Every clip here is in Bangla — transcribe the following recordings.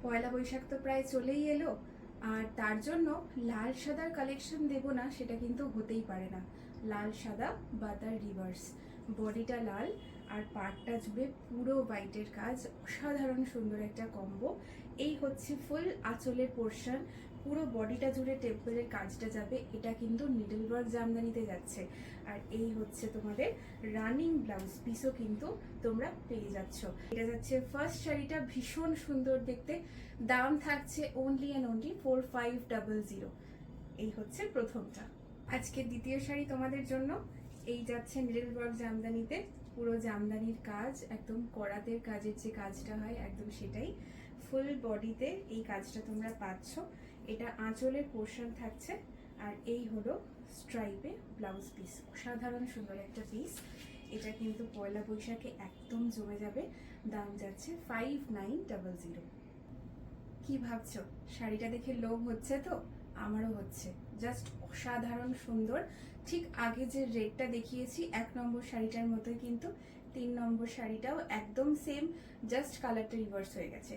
পয়লা বৈশাখ তো প্রায় চলেই এলো, আর তার জন্য লাল সাদার কালেকশন দেব না সেটা কিন্তু হতেই পারে না। লাল সাদা বা তার রিভার্স, বডিটা লাল আর পাড়টা জুড়ে পুরো হোয়াইটের কাজ, অসাধারণ সুন্দর একটা কম্বো। এই হচ্ছে ফুল আঁচলের পোর্শন, পুরো বডিটা জুড়ে টেম্পলের কাজটা যাবে। এটা কিন্তু নিডল ওয়ার্ক জামদানিতে যাচ্ছে। আর এই হচ্ছে তোমাদের রানিং ব্লাউজ পিসও কিন্তু তোমরা পেয়ে যাচ্ছ। এটা যাচ্ছে ফার্স্ট শাড়িটা, ভীষণ সুন্দর দেখতে। দাম থাকছে অনলি অ্যান্ড অনলি 4500। এই হচ্ছে প্রথমটা। আজকে দ্বিতীয় শাড়ি তোমাদের জন্য। এই যাচ্ছে নিডল ওয়ার্ক জামদানিতে, পুরো জামদানির কাজ, একদম করাতের কাজের যে কাজটা হয় একদম সেটাই। ফুল বডিতে এই কাজটা তোমরা পাচ্ছ। এটা আঁচলের পোর্শন থাকছে, আর এই হলো স্ট্রাইপে ব্লাউজ পিস। অসাধারণ সুন্দর একটা পিস। এটা কিন্তু পয়লা বৈশাখে একদম জমে যাবে। দাম যাচ্ছে 5900। কি ভাবছো? শাড়িটা দেখে লোভ হচ্ছে তো? আমারও হচ্ছে। জাস্ট অসাধারণ সুন্দর। ঠিক আগে যে রেডটা দেখিয়েছি 1 নম্বর শাড়িটার মতোই, কিন্তু 3 নম্বর শাড়িটাও একদম সেম, জাস্ট কালারটা রিভার্স হয়ে গেছে।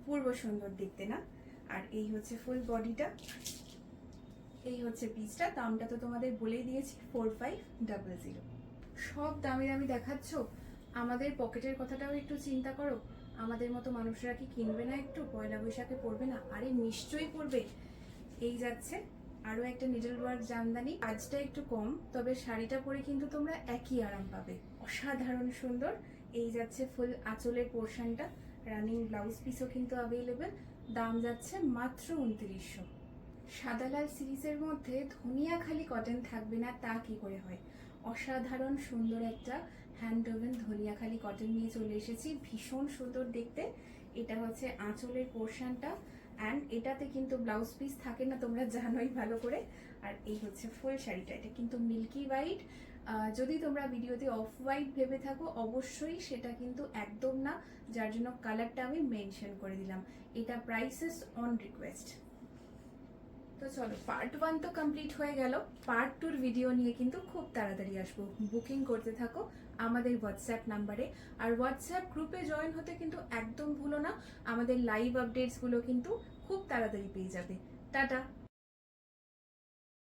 পূর্ব সুন্দর দেখতে না? আর এই হচ্ছে ফুল বডিটা, এই হচ্ছে পিসটা। দামটা তো তোমাদের বলেই দিয়েছি 4500। সব দামি দামি দেখাচ্ছ, আমাদের পকেটের কথাটাও একটু চিন্তা করো। আমাদের মতো মানুষরা কি কিনবে না একটু? পয়লা বৈশাখে পরবে না? আরে নিশ্চয়ই পরবে। এই যাচ্ছে আরো একটা নিডল ওয়ার্ক জামদানি, কাজটা একটু কম, তবে শাড়িটা পরে কিন্তু তোমরা একই আরাম পাবে। অসাধারণ সুন্দর। এই যাচ্ছে ফুল আঁচলের পোর্শনটা, রানিং ব্লাউজ পিসও কিন্তু অ্যাভেলেবেল। দাম যাচ্ছে মাত্র 2900। সাদা লাল সিরিজের মধ্যে ধনিয়াখালি কটন থাকবে না তা কি করে হয়? অসাধারণ সুন্দর একটা হ্যান্ড ওভেন ধনিয়াখালি কটন নিয়ে চলে এসেছি, ভীষণ সুন্দর দেখতে। এটা হচ্ছে আঁচলের পোর্শনটা, অ্যান্ড এটাতে কিন্তু ব্লাউজ পিস থাকে না, তোমরা জানোই ভালো করে। আর এই হচ্ছে ফুল শাড়িটা, এটা কিন্তু মিল্কি হোয়াইট। যদি তোমরা ভিডিওতে অফ হোয়াইট ভেবে থাকো, অবশ্যই সেটা কিন্তু একদম না, যার জন্য কালারটা আমি মেনশন করে দিলাম। এটা প্রাইসেস অন রিকোয়েস্ট। তো চলো, পার্ট 1 তো কমপ্লিট হয়ে গেল। পার্ট 2-র ভিডিও নিয়ে কিন্তু খুব তাড়াতাড়ি আসবো। বুকিং করতে থাকো আমাদের হোয়াটসঅ্যাপ নাম্বারে। আর হোয়াটসঅ্যাপ গ্রুপে জয়েন হতে কিন্তু একদম ভুলো না, আমাদের লাইভ আপডেটসগুলো কিন্তু খুব তাড়াতাড়ি পেয়ে যাবে। টাটা।